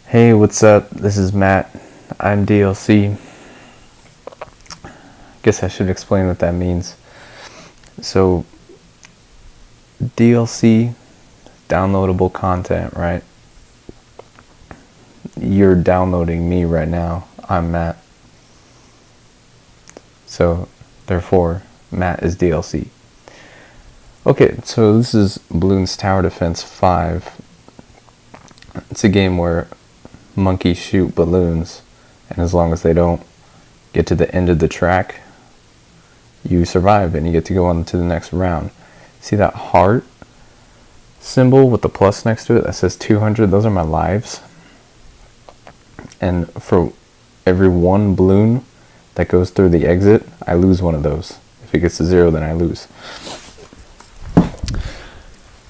Hey, what's up? This is Matt. I'm DLC. Guess I should explain what that means. So, DLC, downloadable content, right? You're downloading me right now. I'm Matt. So, therefore, Matt is DLC. Okay, so this is Bloons TD5. It's a game where monkeys shoot balloons, and as long as they don't get to the end of the track, you survive and you get to go on to the next round. See that heart symbol with the plus next to it that says 200? Those are my lives. And for every one balloon that goes through the exit, I lose one of those. If it gets to 0, then I lose.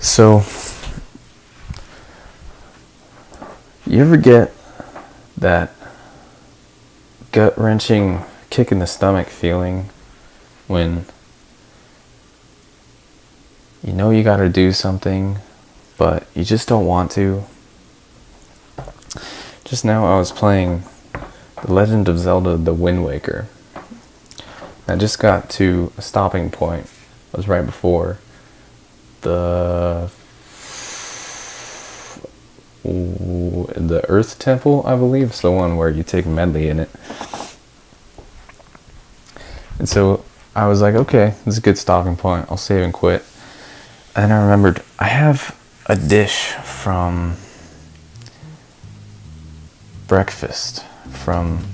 So, you ever get that gut-wrenching kick in the stomach feeling when you know you gotta do something, but you just don't want to? Just now I was playing The Legend of Zelda: The Wind Waker. I just got to a stopping point. It was right before the Earth Temple, I believe. It's the one where you take medley in it. And so I was like, okay, this is a good stopping point. I'll save and quit. And I remembered I have a dish from breakfast from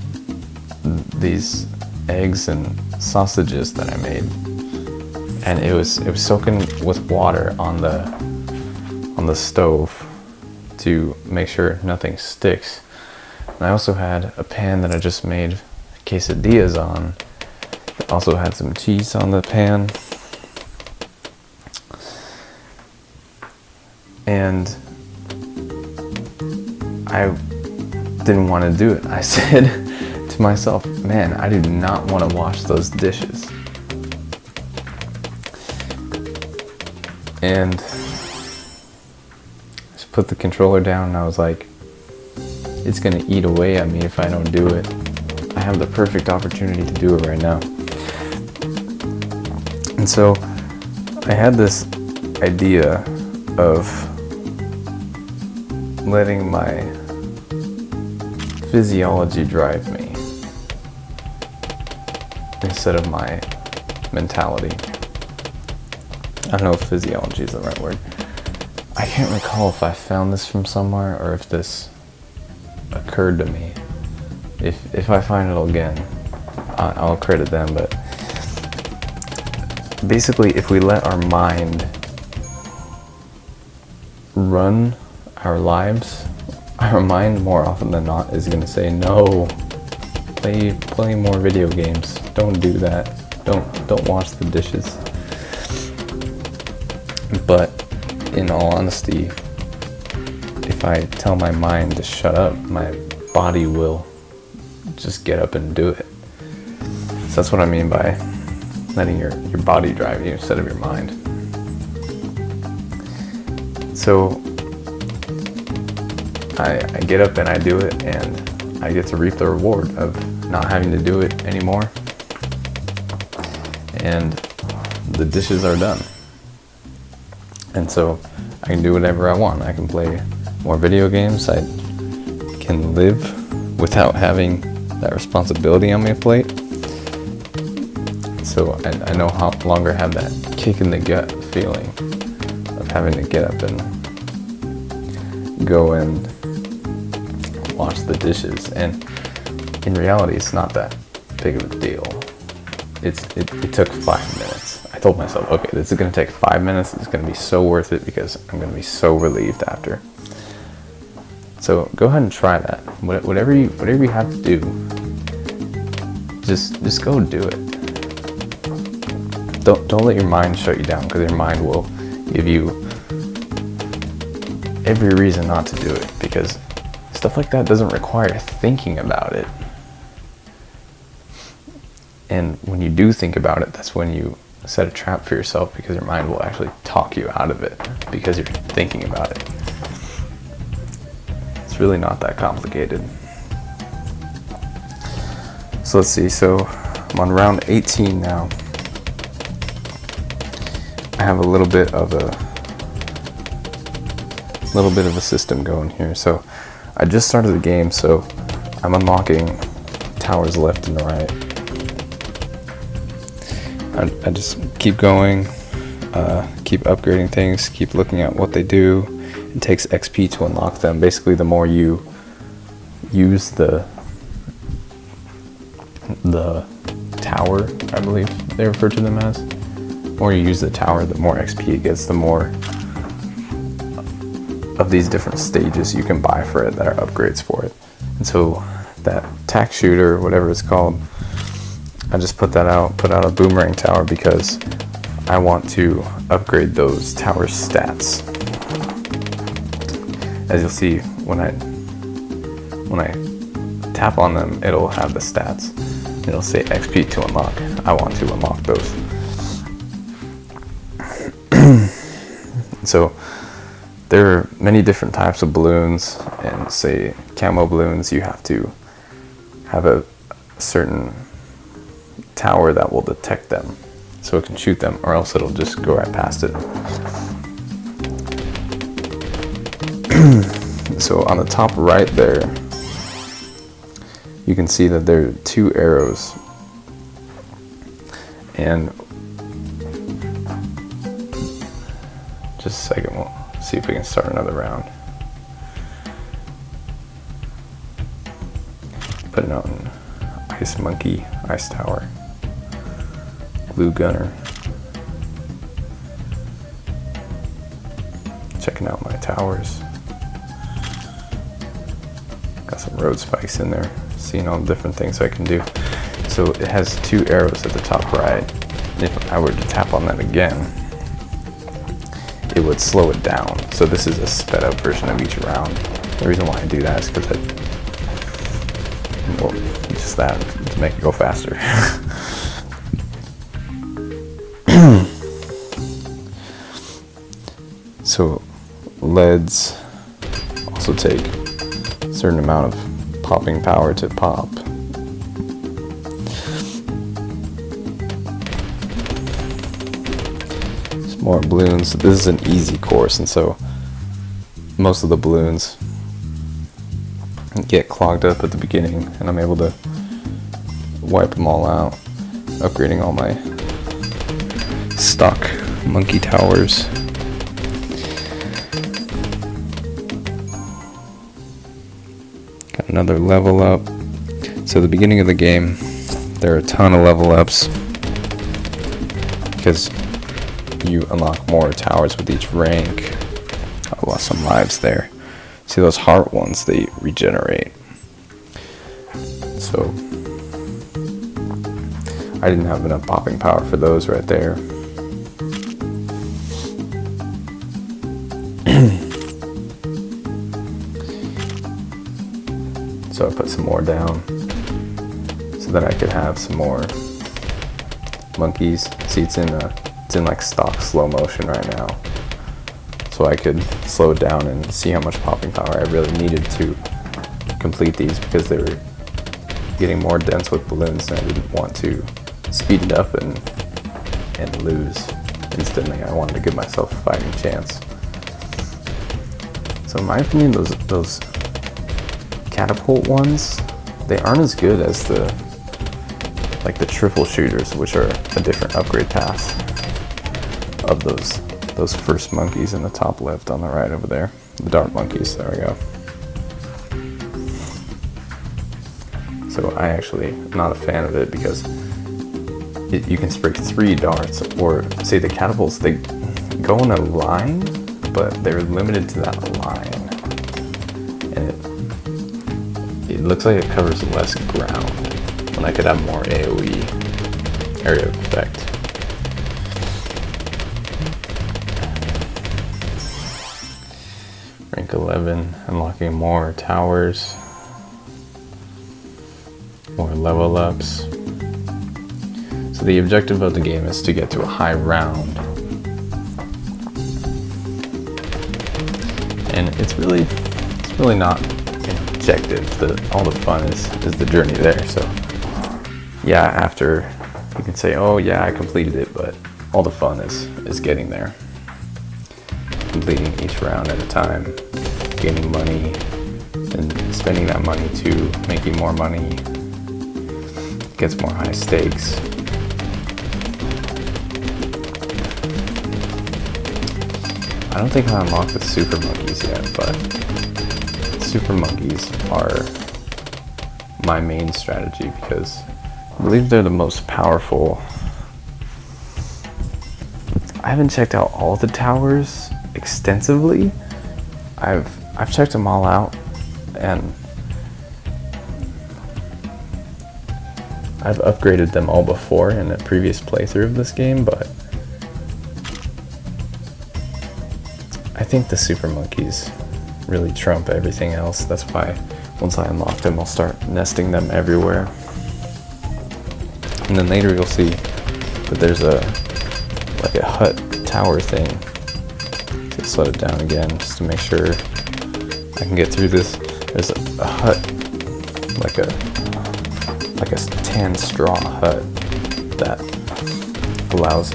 these eggs and sausages that I made. And it was soaking with water on the stove to make sure nothing sticks. And I also had a pan that I just made quesadillas on. It also had some cheese on the pan. And I didn't want to do it. I said to myself, man, I do not want to wash those dishes. And put the controller down and I was like, it's gonna eat away at me if I don't do it. I have the perfect opportunity to do it right now. And so I had this idea of letting my physiology drive me instead of my mentality. I don't know if physiology is the right word. I can't recall if I found this from somewhere or if this occurred to me. If I find it again, I'll credit them, but basically if we let our mind run our lives, our mind more often than not is going to say, no, play more video games, don't do that, don't wash the dishes. But in all honesty, if I tell my mind to shut up, my body will just get up and do it. So that's what I mean by letting your body drive you instead of your mind. So I get up and I do it, and I get to reap the reward of not having to do it anymore. And the dishes are done. And so I can do whatever I want. I can play more video games. I can live without having that responsibility on my plate. So I no longer have that kick in the gut feeling of having to get up and go and wash the dishes. And in reality, it's not that big of a deal. It took 5 minutes. I told myself, okay, this is going to take 5 minutes. It's going to be so worth it because I'm going to be so relieved after. So go ahead and try that. Whatever you have to do, just go do it. Don't let your mind shut you down, because your mind will give you every reason not to do it, because stuff like that doesn't require thinking about it. And when you do think about it, that's when you set a trap for yourself, because your mind will actually talk you out of it because you're thinking about it. It's really not that complicated. So let's see, so I'm on round 18 now. I have a little bit of a system going here. So I just started the game, so I'm unlocking towers left and right. I just keep going, keep upgrading things, keep looking at what they do. It takes XP to unlock them. Basically, the more you use the tower, I believe they refer to them as, the more you use the tower, the more XP it gets, the more of these different stages you can buy for it that are upgrades for it. And so that tack shooter, whatever it's called, I just put out a boomerang tower because I want to upgrade those tower stats. As you'll see, when I tap on them, it'll have the stats. It'll say XP to unlock. I want to unlock those. So there are many different types of balloons, and say camo balloons, you have to have a certain tower that will detect them so it can shoot them, or else it'll just go right past it. So on the top right there, you can see that there are 2 arrows, and just a second, we'll see if we can start another round. Putting out an Ice Monkey, Ice Tower, Glue Gunner. Checking out my towers. Got some road spikes in there, seeing all the different things I can do. So it has 2 arrows at the top right. And if I were to tap on that again, it would slow it down. So this is a sped up version of each round. The reason why I do that is because just that, to make it go faster. So leads also take a certain amount of popping power to pop. Some more balloons. This is an easy course, and so most of the balloons get clogged up at the beginning, and I'm able to wipe them all out, upgrading all my stock monkey towers. Got another level up. So at the beginning of the game, there are a ton of level ups because you unlock more towers with each rank. I lost some lives there. See those heart ones, they regenerate. So I didn't have enough popping power for those right there. So I put some more down so that I could have some more monkeys. See, it's in like stock slow motion right now. So I could slow it down and see how much popping power I really needed to complete these, because they were getting more dense with balloons and I didn't want to speed it up and lose instantly. I wanted to give myself a fighting chance. So in my opinion, those catapult ones, they aren't as good as the triple shooters, which are a different upgrade path of those first monkeys in the top left on the right over there. The dart monkeys, there we go. So I actually am not a fan of it because you can spray 3 darts, or say the catapults, they go in a line, but they're limited to that line. And it looks like it covers less ground when I could have more AoE area of effect. Rank 11, unlocking more towers, more level ups. So the objective of the game is to get to a high round. And it's really not objective. All the fun is the journey there. So yeah, after you can say, oh yeah, I completed it, but all the fun is getting there. Completing each round at a time, gaining money, and spending that money to making more money, gets more high stakes. I don't think I unlocked the super monkeys yet, but super monkeys are my main strategy because I believe they're the most powerful. I haven't checked out all the towers extensively. I've checked them all out, and I've upgraded them all before in a previous playthrough of this game, but I think the super monkeys really trump everything else. That's why once I unlock them, I'll start nesting them everywhere. And then later you'll see that there's a hut tower thing. To slow it down again just to make sure I can get through this. There's a hut, like a tan straw hut that allows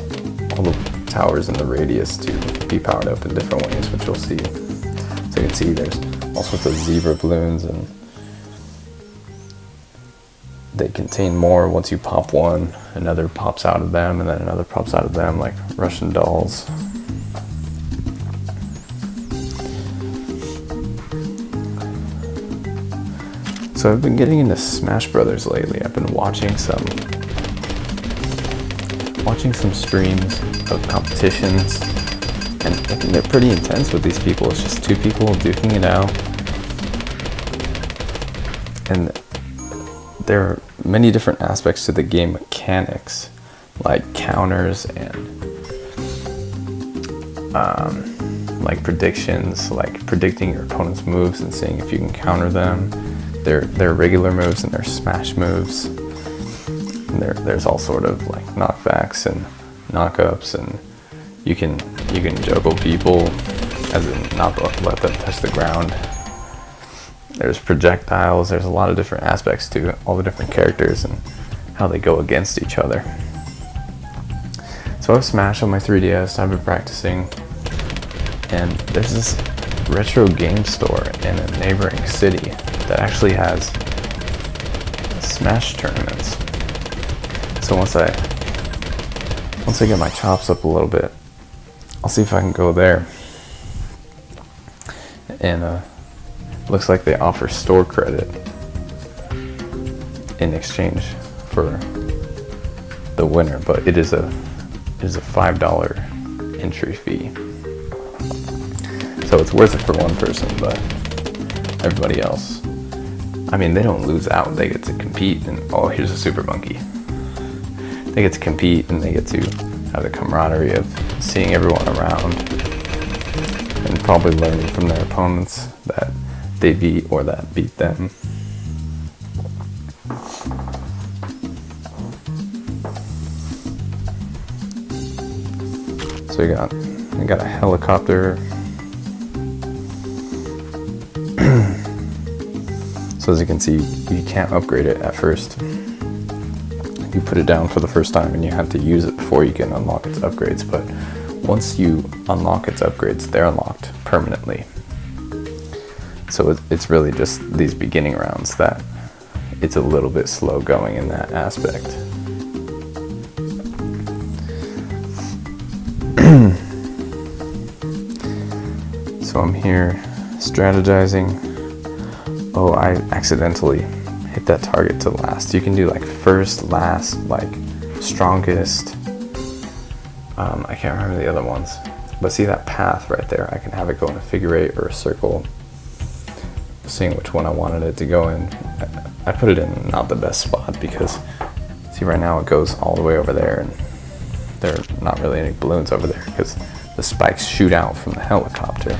all the towers in the radius to be powered up in different ways, which you'll see. So you can see there's all sorts of zebra balloons, and they contain more. Once you pop one, another pops out of them, and then another pops out of them, like Russian dolls. So I've been getting into Smash Brothers lately. I've been watching some streams of competitions, and I think they're pretty intense with these people. It's just two people duking it out, and there are many different aspects to the game mechanics, like counters and like predictions, like predicting your opponent's moves and seeing if you can counter them. There are regular moves and there's smash moves. And there's all sort of like knockbacks and knockups, and you can juggle people, as in not let them touch the ground. There's projectiles. There's a lot of different aspects to all the different characters and how they go against each other. So I've Smash on my 3DS. I've been practicing, and there's this retro game store in a neighboring city that actually has Smash tournaments. So once I get my chops up a little bit, I'll see if I can go there. And looks like they offer store credit in exchange for the winner, but it is a $5 entry fee. So it's worth it for one person, but everybody else, I mean, they don't lose out. They get to compete, and oh, here's a super monkey. They get to compete, and they get to have the camaraderie of seeing everyone around and probably learning from their opponents that they beat or that beat them. So you got a helicopter. So as you can see, you can't upgrade it at first. You put it down for the first time and you have to use it before you can unlock its upgrades, but once you unlock its upgrades, they're unlocked permanently. So it's really just these beginning rounds that it's a little bit slow going in that aspect. So I'm here strategizing. Oh, I accidentally hit that target to last. You can do like first, last, like strongest. I can't remember the other ones, but see that path right there? I can have it go in a figure eight or a circle, seeing which one I wanted it to go in. I put it in not the best spot because see right now it goes all the way over there, and there are not really any balloons over there because the spikes shoot out from the helicopter.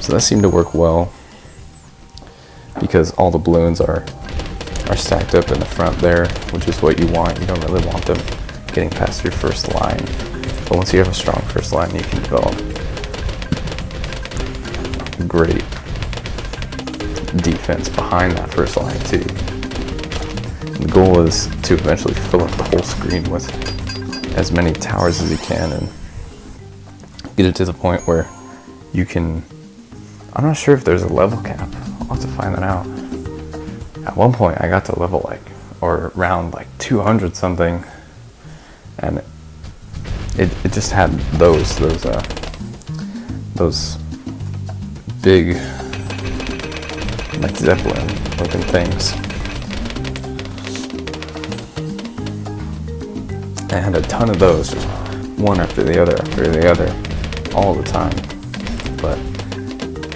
So that seemed to work well because all the balloons are stacked up in the front there, which is what you want. You don't really want them getting past your first line. But once you have a strong first line, you can develop great defense behind that first line too. The goal is to eventually fill up the whole screen with as many towers as you can and get it to the point where you can, I'm not sure if there's a level cap, I'll have to find that out. At one point I got to level or around 200 something, and it just had those big Zeppelin looking things. I had a ton of those, just one after the other all the time. But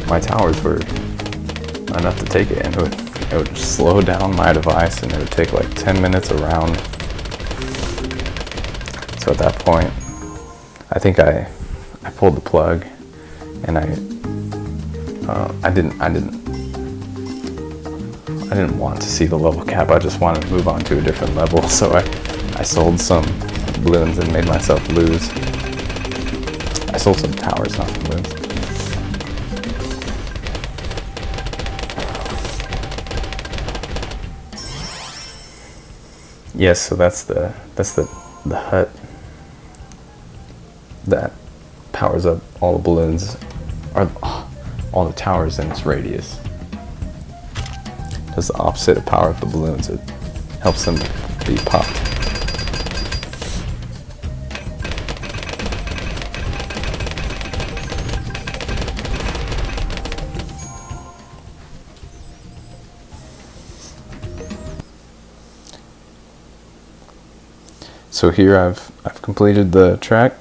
my towers were enough to take it, and it would slow down my device, and it would take 10 minutes around. So at that point, I think I pulled the plug, and I didn't want to see the level cap. I just wanted to move on to a different level. So I sold some balloons and made myself lose. I sold some towers, not balloons. Yes, so that's the hut that powers up all the balloons, or all the towers in its radius. It does the opposite of power up the balloons. It helps them be popped. So here I've completed the track,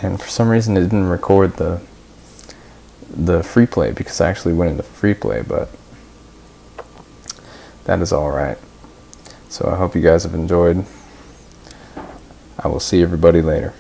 and for some reason it didn't record the free play because I actually went into free play, but that is all right. So I hope you guys have enjoyed. I will see everybody later.